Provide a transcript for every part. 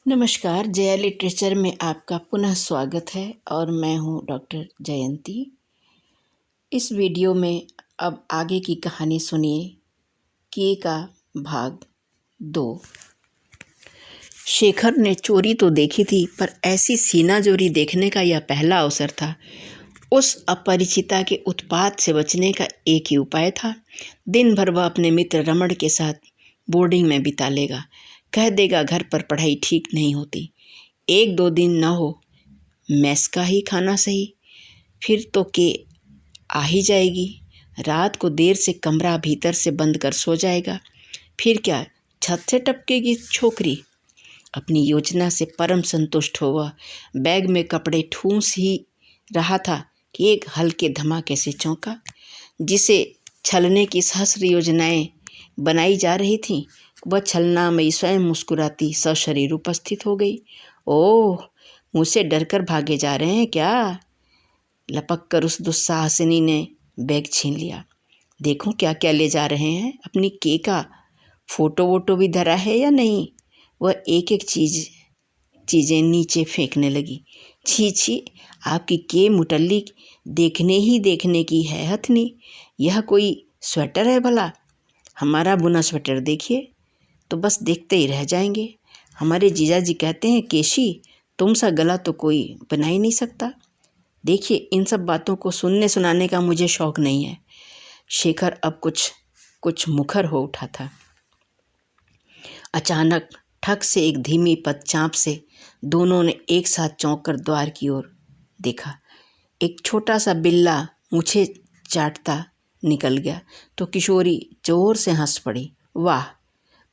नमस्कार, जया लिटरेचर में आपका पुनः स्वागत है और मैं हूँ डॉक्टर जयंती। इस वीडियो में अब आगे की कहानी सुनिए। के का भाग 2। शेखर ने चोरी तो देखी थी, पर ऐसी सीना चोरी देखने का यह पहला अवसर था। उस अपरिचिता के उत्पात से बचने का एक ही उपाय था। दिन भर वह अपने मित्र रमण के साथ बोर्डिंग में बिता लेगा। कह देगा घर पर पढ़ाई ठीक नहीं होती। 1-2 दिन न हो, मेस का ही खाना सही। फिर तो के आ ही जाएगी। रात को देर से कमरा भीतर से बंद कर सो जाएगा। फिर क्या, छत से टपकेगी छोकरी। अपनी योजना से परम संतुष्ट हो वह बैग में कपड़े ठूंस ही रहा था कि एक हल्के धमाके से चौंका। जिसे छलने की सहस्र योजनाएं बनाई जा रही थीं, वह छलनामयी स्वयं मुस्कुराती सशरीर उपस्थित हो गई। ओह, मुझसे डरकर भागे जा रहे हैं क्या? लपक कर उस दुस्साहसिनी ने बैग छीन लिया। देखो क्या क्या ले जा रहे हैं। अपनी के का फोटो वोटो भी धरा है या नहीं? वह एक एक चीज़ें नीचे फेंकने लगी। छी छी, आपकी के मुटल्ली देखने की है हथनी। यह कोई स्वेटर है भला? हमारा बुना स्वेटर देखिए तो बस देखते ही रह जाएंगे। हमारे जीजाजी कहते हैं, केशी, तुम सा गला तो कोई बना ही नहीं सकता। देखिए, इन सब बातों को सुनने सुनाने का मुझे शौक नहीं है। शेखर अब कुछ मुखर हो उठा था। अचानक ठक से एक धीमी पदचाप से दोनों ने एक साथ चौंक कर द्वार की ओर देखा। एक छोटा सा बिल्ला मूछें चाटता निकल गया तो किशोरी जोर से हंस पड़ी। वाह,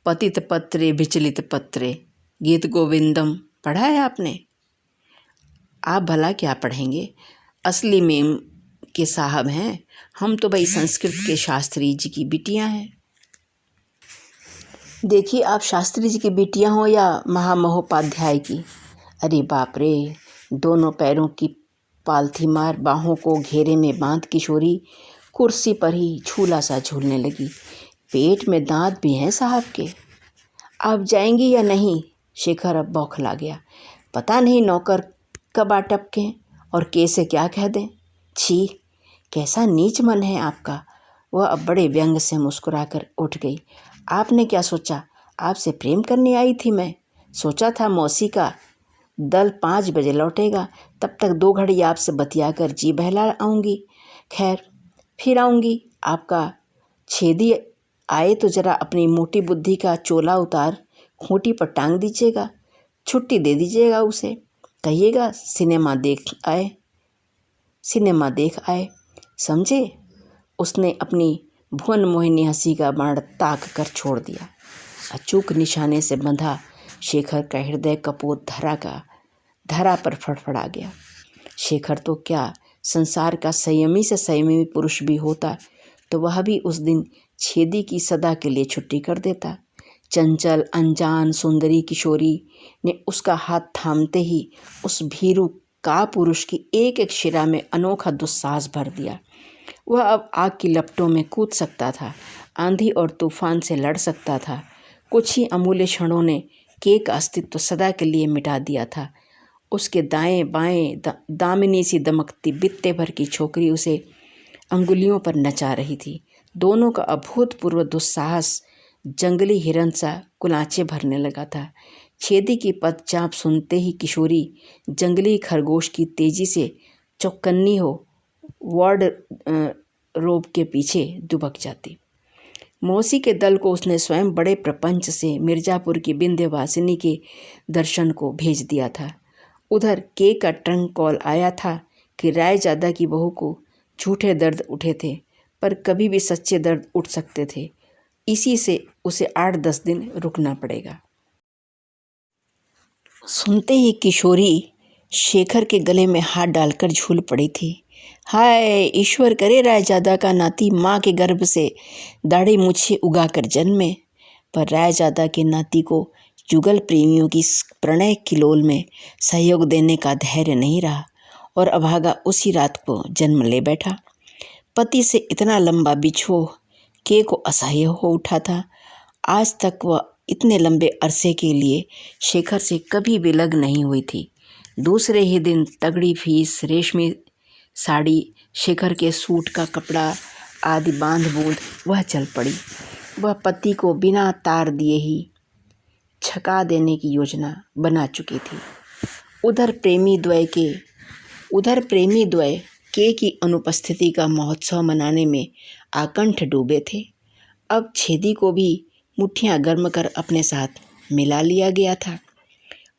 पतित पत्रे विचलित पत्रे, गीत गोविंदम पढ़ा है आपने? आप भला क्या पढ़ेंगे, असली मेम के साहब हैं। हम तो भाई संस्कृत के शास्त्री जी की बिटियां हैं। देखिए, आप शास्त्री जी की बिटियां हो या महामहोपाध्याय की। अरे बाप रे! दोनों पैरों की पालथी मार बाहों को घेरे में बांध किशोरी कुर्सी पर ही झूला सा झूलने लगी। पेट में दांत भी हैं साहब के। आप जाएंगी या नहीं? शेखर अब बौखला गया। पता नहीं नौकर कब आ टपकें और कैसे क्या कह दें। छी, कैसा नीच मन है आपका। वह अब बड़े व्यंग से मुस्कुराकर उठ गई। आपने क्या सोचा? आपसे प्रेम करने आई थी मैं। सोचा था मौसी का दल 5 बजे लौटेगा, तब तक 2 घड़ी आपसे बतियाकर जी बहला आऊँगी। खैर, फिर आऊँगी। आपका छेदी आए तो जरा अपनी मोटी बुद्धि का चोला उतार खूंटी पर टांग दीजिएगा। छुट्टी दे दीजिएगा उसे। कहिएगा सिनेमा देख आए, समझे? उसने अपनी भुवन मोहिनी हंसी का बाण ताक कर छोड़ दिया। अचूक निशाने से बंधा शेखर का हृदय कपोत धरा पर फड़फड़ा गया। शेखर तो क्या, संसार का संयमी से संयमी पुरुष भी होता तो वह भी उस दिन छेदी की सदा के लिए छुट्टी कर देता। चंचल अनजान सुंदरी किशोरी ने उसका हाथ थामते ही उस भीरू का पुरुष की एक एक शिरा में अनोखा दुस्साहस भर दिया। वह अब आग की लपटों में कूद सकता था, आंधी और तूफान से लड़ सकता था। कुछ ही अमूल्य क्षणों ने के का अस्तित्व सदा के लिए मिटा दिया था। उसके दाएं बाएं दामिनी सी दमकती बित्ते भर की छोकरी उसे अंगुलियों पर नचा रही थी। दोनों का अभूतपूर्व दुस्साहस जंगली हिरन सा कुलाचे भरने लगा था। छेदी की पदचाप सुनते ही किशोरी जंगली खरगोश की तेजी से चौकन्नी हो वार्ड रोब के पीछे दुबक जाती। मौसी के दल को उसने स्वयं बड़े प्रपंच से मिर्जापुर की विंध्यवासिनी के दर्शन को भेज दिया था। उधर के का ट्रंक कॉल आया था कि रायजादा की बहू को झूठे दर्द उठे थे, पर कभी भी सच्चे दर्द उठ सकते थे। इसी से उसे 8-10 दिन रुकना पड़ेगा। सुनते ही किशोरी शेखर के गले में हाथ डालकर झूल पड़ी थी। हाय, ईश्वर करे रायजादा का नाती माँ के गर्भ से दाढ़ी मूछें उगाकर जन्मे। पर रायजादा के नाती को जुगल प्रेमियों की प्रणय किलोल में सहयोग देने का धैर्य नहीं रहा और अभागा उसी रात को जन्म ले बैठा। पति से इतना लंबा बिछोह के को असह्य हो उठा था। आज तक वह इतने लंबे अरसे के लिए शेखर से कभी भी लग नहीं हुई थी। दूसरे ही दिन तगड़ी फीस, रेशमी साड़ी, शेखर के सूट का कपड़ा आदि बांध बूंद वह चल पड़ी। वह पति को बिना तार दिए ही छका देने की योजना बना चुकी थी। उधर प्रेमी द्वय के की अनुपस्थिति का महोत्सव मनाने में आकंठ डूबे थे। अब छेदी को भी मुट्ठियां गर्म कर अपने साथ मिला लिया गया था।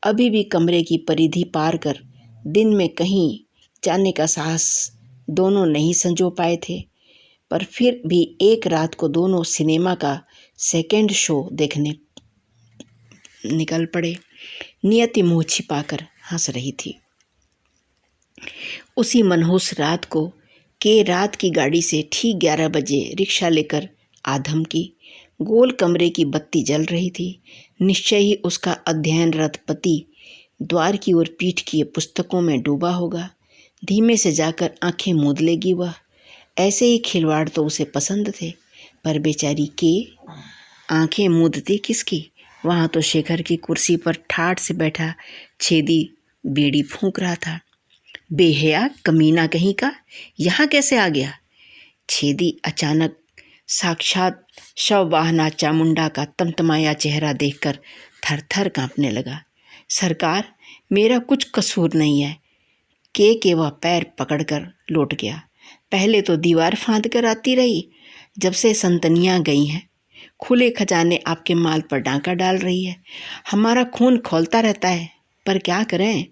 अभी भी कमरे की परिधि पार कर दिन में कहीं जाने का साहस दोनों नहीं संजो पाए थे, पर फिर भी एक रात को दोनों सिनेमा का सेकेंड शो देखने निकल पड़े। नियति मुँह छिपाकर हंस रही थी। उसी मनहूस रात को रात की गाड़ी से ठीक 11 बजे रिक्शा लेकर आधम की। गोल कमरे की बत्ती जल रही थी। निश्चय ही उसका अध्ययनरत पति द्वार की ओर पीठ किए पुस्तकों में डूबा होगा। धीमे से जाकर आंखें मूंद लेगी वह। ऐसे ही खिलवाड़ तो उसे पसंद थे, पर बेचारी के आंखें मूंदती किसकी। वहाँ तो शेखर की कुर्सी पर ठाठ से बैठा छेदी बीड़ी फूंक रहा था। बेहया कमीना कहीं का, यहाँ कैसे आ गया। छेदी अचानक साक्षात शववाहना चामुंडा का तमतमाया चेहरा देखकर थर थर कांपने लगा। सरकार, मेरा कुछ कसूर नहीं है। के वह पैर पकड़कर लौट गया। पहले तो दीवार फांद कर आती रही, जब से संतनियाँ गई हैं खुले खजाने आपके माल पर डांका डाल रही है। हमारा खून खौलता रहता है, पर क्या करें,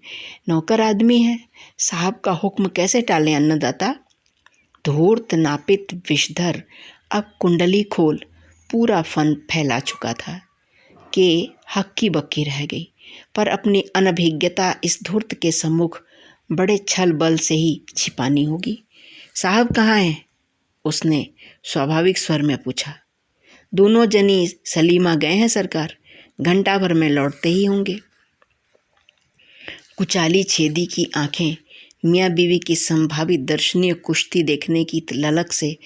नौकर आदमी है। साहब का हुक्म कैसे टालें अन्नदाता। धूर्त नापित विषधर अब कुंडली खोल पूरा फन फैला चुका था। के हक्की बक्की रह गई, पर अपनी अनभिज्ञता इस धूर्त के सम्मुख बड़े छल बल से ही छिपानी होगी। साहब कहाँ हैं? उसने स्वाभाविक स्वर में पूछा। दोनों जनी सलीमा गए हैं सरकार, घंटा भर में लौटते ही होंगे। कुचाली छेदी की आंखें मियाँ बीवी की संभावित दर्शनीय कुश्ती देखने की ललक से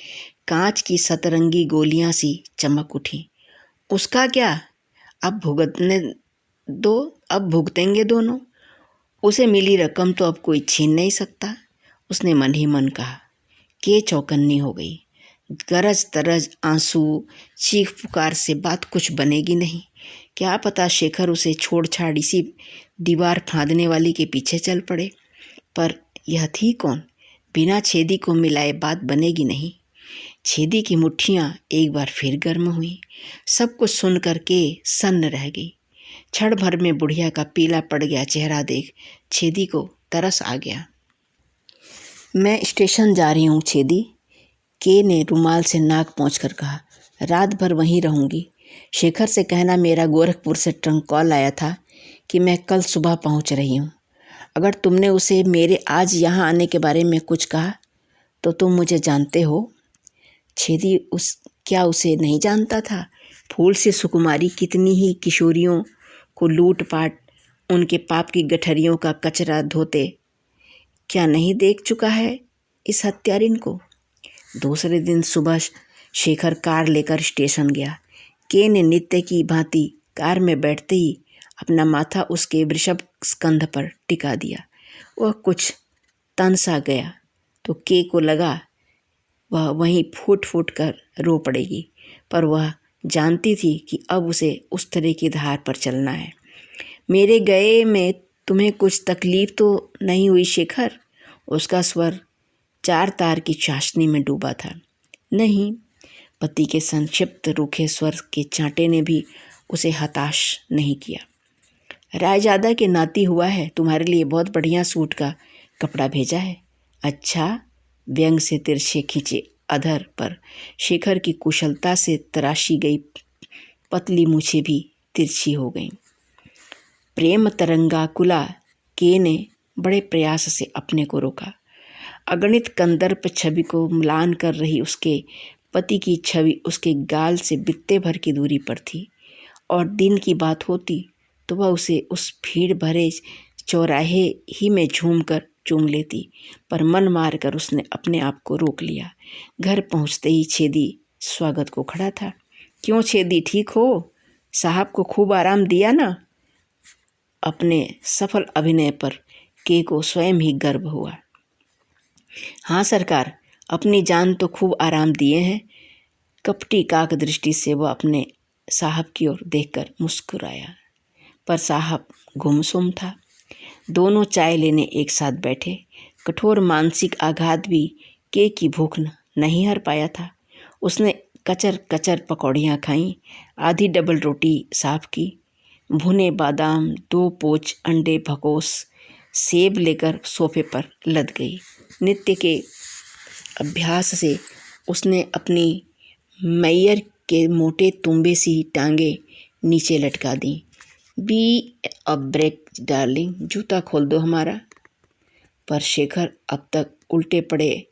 कांच की सतरंगी गोलियां सी चमक उठी। उसका क्या, अब भुगतने दो, अब भुगतेंगे दोनों। उसे मिली रकम तो अब कोई छीन नहीं सकता, उसने मन ही मन कहा। के चौकन्नी हो गई। गरज तरज आंसू चीख पुकार से बात कुछ बनेगी नहीं। क्या पता शेखर उसे छोड़ छाड़ इसी दीवार फांदने वाली के पीछे चल पड़े। पर यह थी कौन, बिना छेदी को मिलाए बात बनेगी नहीं। छेदी की मुट्ठियाँ एक बार फिर गर्म हुई। सब कुछ सुन कर के सन्न रह गई। क्षण भर में बुढ़िया का पीला पड़ गया चेहरा देख छेदी को तरस आ गया। मैं स्टेशन जा रही हूँ छेदी, के ने रुमाल से नाक पोंछकर कहा। रात भर वहीं रहूँगी। शेखर से कहना मेरा गोरखपुर से ट्रंक कॉल आया था कि मैं कल सुबह पहुँच रही हूँ। अगर तुमने उसे मेरे आज यहाँ आने के बारे में कुछ कहा तो तुम मुझे जानते हो। छेदी क्या उसे नहीं जानता था? फूल से सुकुमारी कितनी ही किशोरियों को लूट पाट उनके पाप की गठरियों का कचरा धोते क्या नहीं देख चुका है इस हत्यारिन को। दूसरे दिन सुबह शेखर कार लेकर स्टेशन गया। के ने नित्य की भांति कार में बैठते ही अपना माथा उसके वृषभ स्कंध पर टिका दिया। वह कुछ तन सा गया तो के को लगा वह वहीं फूट फूट कर रो पड़ेगी, पर वह जानती थी कि अब उसे उस तरह की धार पर चलना है। मेरे गए में तुम्हें कुछ तकलीफ तो नहीं हुई शेखर? उसका स्वर 4 तार की चाशनी में डूबा था। नहीं, पति के संक्षिप्त रूखे स्वर के चांटे ने भी उसे हताश नहीं किया। रायजादा के नाती हुआ है, तुम्हारे लिए बहुत बढ़िया सूट का कपड़ा भेजा है। अच्छा, व्यंग से तिरछे खींचे अधर पर शेखर की कुशलता से तराशी गई पतली मूछें भी तिरछी हो गईं। प्रेम तरंगाकुला के ने बड़े प्रयास से अपने को रोका। अगणित कंदर्प छवि को म्लान कर रही उसके पति की छवि उसके गाल से बित्ते भर की दूरी पर थी, और दिन की बात होती तो वह उसे उस भीड़ भरे चौराहे ही में झूमकर चूम लेती, पर मन मार कर उसने अपने आप को रोक लिया। घर पहुंचते ही छेदी स्वागत को खड़ा था। क्यों छेदी, ठीक हो? साहब को खूब आराम दिया ना? अपने सफल अभिनय पर के को स्वयं ही गर्व हुआ। हाँ सरकार, अपनी जान तो खूब आराम दिए हैं। कपटी काक दृष्टि से वह अपने साहब की ओर देखकर मुस्कुराया, पर साहब गुमसुम था। दोनों चाय लेने एक साथ बैठे। कठोर मानसिक आघात भी के की भूख नहीं हर पाया था। उसने कचर कचर पकौड़ियाँ खाईं, आधी डबल रोटी साफ की, भुने बादाम, 2 पोच अंडे भकोस, सेब लेकर सोफे पर लद गई। नित्य के अभ्यास से उसने अपनी मैयर के मोटे तुम्बे सी टांगे नीचे लटका दी। बी अ ब्रेक डार्लिंग, जूता खोल दो हमारा। पर शेखर अब तक उल्टे पड़े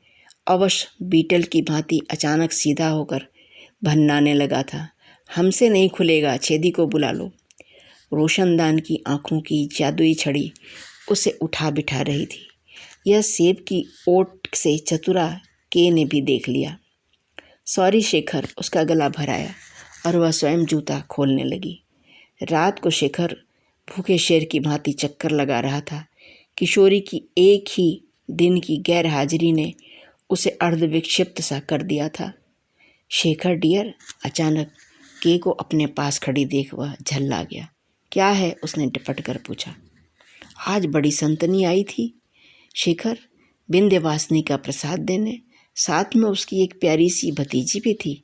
अवश बीटल की भांति अचानक सीधा होकर भन्नाने लगा था। हमसे नहीं खुलेगा, छेदी को बुला लो। रोशनदान की आंखों की जादुई छड़ी उसे उठा बिठा रही थी। यह सेब की ओट से चतुरा के ने भी देख लिया। सॉरी शेखर, उसका गला भराया और वह स्वयं जूता खोलने लगी। रात को शेखर भूखे शेर की भांति चक्कर लगा रहा था। किशोरी की एक ही दिन की गैर हाजिरी ने उसे अर्धविक्षिप्त सा कर दिया था। शेखर डियर, अचानक के को अपने पास खड़ी देख वह झल्ला गया। क्या है? उसने डपट कर पूछा। आज बड़ी संतनी आई थी शेखर, विंध्यवासिनी का प्रसाद देने। साथ में उसकी एक प्यारी सी भतीजी भी थी।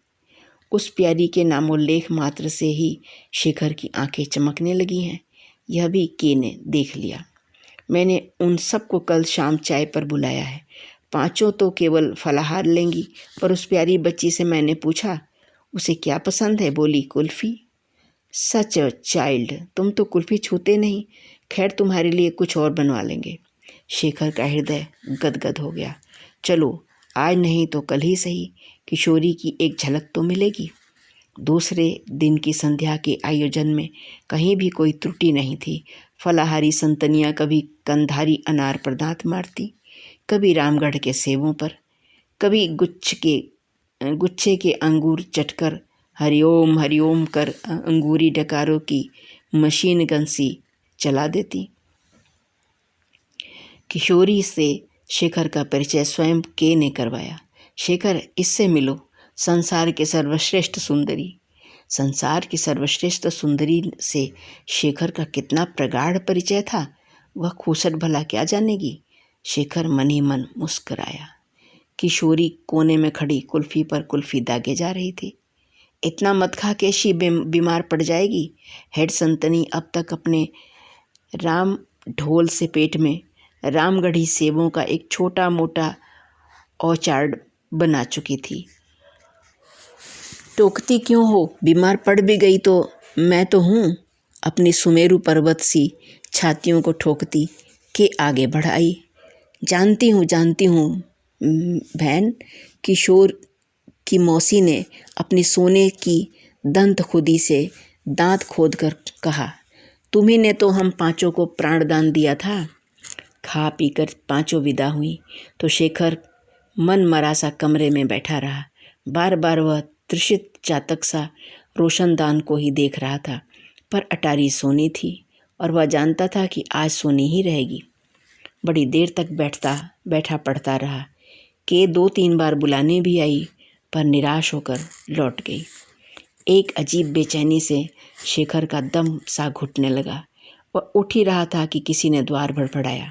उस प्यारी के नामोल्लेख मात्र से ही शेखर की आंखें चमकने लगी हैं। यह भी के ने देख लिया। मैंने उन सबको कल शाम चाय पर बुलाया है। 5 तो केवल फलाहार लेंगी, पर उस प्यारी बच्ची से मैंने पूछा उसे क्या पसंद है। बोली कुल्फ़ी। सच अ चाइल्ड, तुम तो कुल्फ़ी छूते नहीं। खैर, तुम्हारे लिए कुछ और बनवा लेंगे। शेखर का हृदय गदगद हो गया। चलो, आज नहीं तो कल ही सही, किशोरी की एक झलक तो मिलेगी। दूसरे दिन की संध्या के आयोजन में कहीं भी कोई त्रुटि नहीं थी। फलाहारी संतनियाँ कभी कंधारी अनार पर दांत मारती, कभी रामगढ़ के सेबों पर, कभी गुच्छे के अंगूर चटकर हरिओम हरिओम कर अंगूरी डकारों की मशीन गन सी चला देती। किशोरी से शेखर का परिचय स्वयं के ने करवाया। शेखर, इससे मिलो, संसार के सर्वश्रेष्ठ सुंदरी। संसार की सर्वश्रेष्ठ सुंदरी से शेखर का कितना प्रगाढ़ परिचय था, वह खूसट भला क्या जानेगी। शेखर मन ही मन मुस्कराया। किशोरी कोने में खड़ी कुल्फ़ी पर कुल्फ़ी दागे जा रही थी। इतना मत खा, कैसी बीमार पड़ जाएगी। हेड संतनी अब तक अपने राम ढोल से पेट में रामगढ़ी सेबों का एक छोटा मोटा औचार्ड बना चुकी थी। टोकती क्यों हो? बीमार पड़ भी गई तो मैं तो हूँ। अपनी सुमेरु पर्वत सी छातियों को ठोकती के आगे बढ़ाई। जानती हूँ बहन, किशोर की मौसी ने अपनी सोने की दंत खुदी से दांत खोदकर कहा। तुम्ही ने तो हम 5 को प्राणदान दिया था। खा पीकर 5 विदा हुई तो शेखर मन मरा सा कमरे में बैठा रहा। बार बार वह त्रिषित चातक सा रोशनदान को ही देख रहा था, पर अटारी सोनी थी और वह जानता था कि आज सोनी ही रहेगी। बड़ी देर तक बैठा पढ़ता रहा। के 2-3 बार बुलाने भी आई, पर निराश होकर लौट गई। एक अजीब बेचैनी से शेखर का दम सा घुटने लगा। वह उठ ही रहा था कि किसी ने द्वार भड़बड़ाया।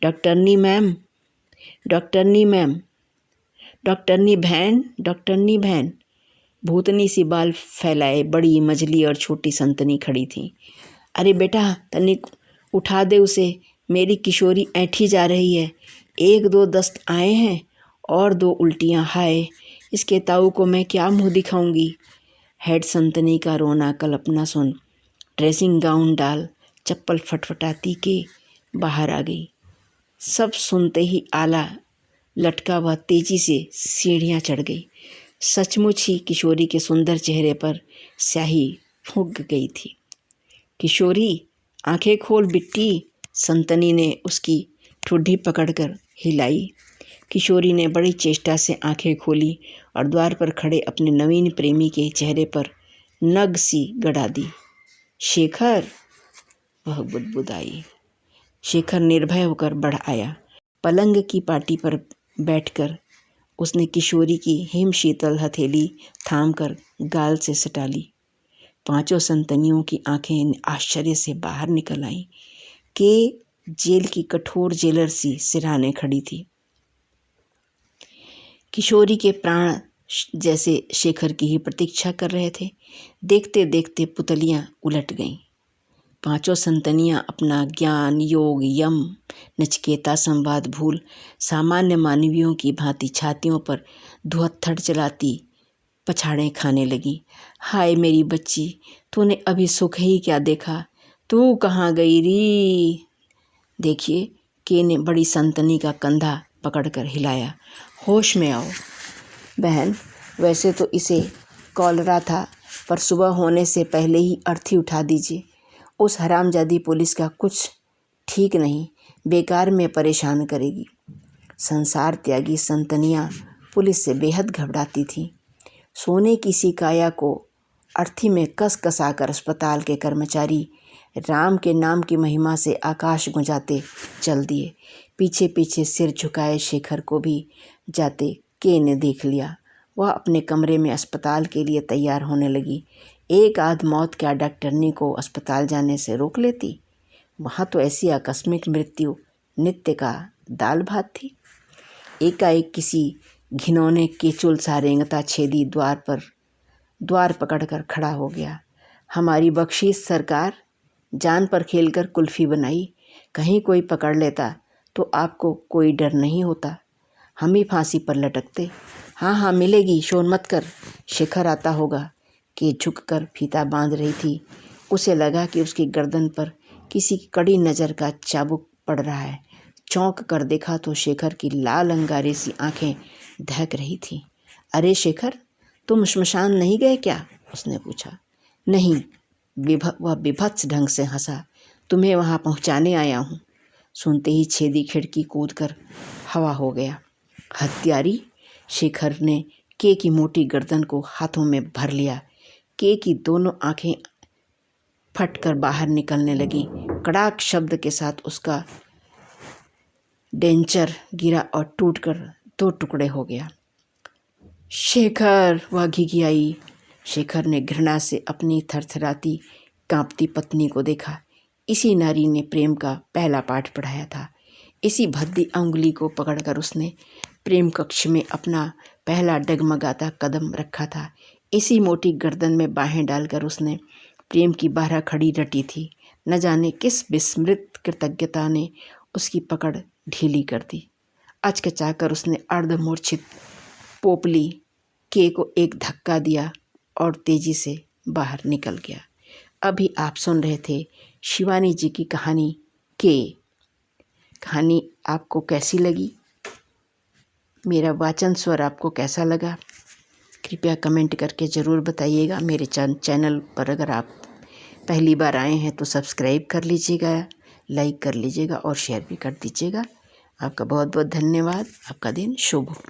डॉक्टरनी मैम, डॉक्टरनी मैम, डॉक्टरनी बहन। भूतनी सी बाल फैलाए बड़ी मझली और छोटी संतनी खड़ी थी। अरे बेटा, तनिक उठा दे उसे, मेरी किशोरी ऐंठी जा रही है। 1-2 दस्त आए हैं और 2 उल्टियाँ। हाय, इसके ताऊ को मैं क्या मुँह दिखाऊंगी। हेड संतनी का रोना कल्पना सुन ड्रेसिंग गाउन डाल चप्पल फटफटाती के बाहर आ गई। सब सुनते ही आला लटका वह तेजी से सीढ़ियाँ चढ़ गई। सचमुच ही किशोरी के सुंदर चेहरे पर स्याही फूंक गई थी। किशोरी, आंखें खोल बिट्टी, संतनी ने उसकी ठुड्डी पकड़कर हिलाई। किशोरी ने बड़ी चेष्टा से आंखें खोली और द्वार पर खड़े अपने नवीन प्रेमी के चेहरे पर नग सी गड़ा दी। शेखर, वह बुदबुदाई। शेखर निर्भय होकर बढ़ आया। पलंग की पाटी पर बैठकर उसने किशोरी की हिमशीतल हथेली थामकर गाल से सटा ली। पांचों संतनियों की आंखें आश्चर्य से बाहर निकल आईं। के जेल की कठोर जेलर सी सिरहाने खड़ी थी। किशोरी के प्राण जैसे शेखर की ही प्रतीक्षा कर रहे थे। देखते देखते पुतलियां उलट गईं। पांचों संतनियां अपना ज्ञान, योग, यम, नचिकेता संवाद भूल सामान्य मानवियों की भांति छातियों पर धुहत्थड़ चलाती पछाड़ें खाने लगी। हाय मेरी बच्ची, तूने अभी सुख ही क्या देखा, तू कहाँ गई री। देखिए, के ने बड़ी संतनी का कंधा पकड़कर हिलाया। होश में आओ। बहन, वैसे तो इसे कॉलरा था, पर सुबह होने से पहले ही अर्थी उठा दीजिए। उस हरामजादी पुलिस का कुछ ठीक नहीं, बेकार में परेशान करेगी। संसार त्यागी संतनियाँ पुलिस से बेहद घबराती थीं। सोने की सी काया को अर्थी में कस कसाकर अस्पताल के कर्मचारी राम के नाम की महिमा से आकाश गुंजाते चल दिए। पीछे पीछे सिर झुकाए शेखर को भी जाते के ने देख लिया। वह अपने कमरे में अस्पताल के लिए तैयार होने लगी। एक आध मौत क्या डॉक्टरनी को अस्पताल जाने से रोक लेती? वहाँ तो ऐसी आकस्मिक मृत्यु नित्य का दाल भात थी। एकाएक किसी घिनौने केचुल सा रेंगता छेदी द्वार पकड़कर खड़ा हो गया। हमारी बख्शीश सरकार, जान पर खेलकर कुल्फी बनाई। कहीं कोई पकड़ लेता तो आपको कोई डर नहीं होता, हम ही फांसी पर लटकते। हाँ हाँ मिलेगी, शोर मत कर, शेखर आता होगा। कि झुककर फीता बांध रही थी। उसे लगा कि उसकी गर्दन पर किसी की कड़ी नज़र का चाबुक पड़ रहा है। चौंक कर देखा तो शेखर की लाल अंगारे सी आंखें दहक रही थीं। अरे शेखर, तुम श्मशान नहीं गए क्या? उसने पूछा। नहीं, वह विभत्स ढंग से हंसा। तुम्हें वहाँ पहुँचाने आया हूँ। सुनते ही छेदी खिड़की कूदकर हवा हो गया। हत्यारी, शेखर ने के की मोटी गर्दन को हाथों में भर लिया। के की दोनों आंखें फटकर बाहर निकलने लगी। कड़ाक शब्द के साथ उसका डेंचर गिरा और टूटकर 2 टुकड़े हो गया। शेखर, वह घिघियाई। शेखर ने घृणा से अपनी थरथराती कांपती पत्नी को देखा। इसी नारी ने प्रेम का पहला पाठ पढ़ाया था। इसी भद्दी अंगुली को पकड़कर उसने प्रेम कक्ष में अपना पहला डगमगाता कदम रखा था। इसी मोटी गर्दन में बाहें डालकर उसने प्रेम की 12 खड़ी रटी थी। न जाने किस विस्मृत कृतज्ञता ने उसकी पकड़ ढीली कर दी। अचकचाकर उसने अर्धमूर्छित पोपली के को एक धक्का दिया और तेजी से बाहर निकल गया। अभी आप सुन रहे थे शिवानी जी की कहानी के। कहानी आपको कैसी लगी? मेरा वाचन स्वर आपको कैसा लगा? कृपया कमेंट करके ज़रूर बताइएगा। मेरे चैनल पर अगर आप पहली बार आए हैं तो सब्सक्राइब कर लीजिएगा, लाइक कर लीजिएगा और शेयर भी कर दीजिएगा। आपका बहुत बहुत धन्यवाद। आपका दिन शुभ हो।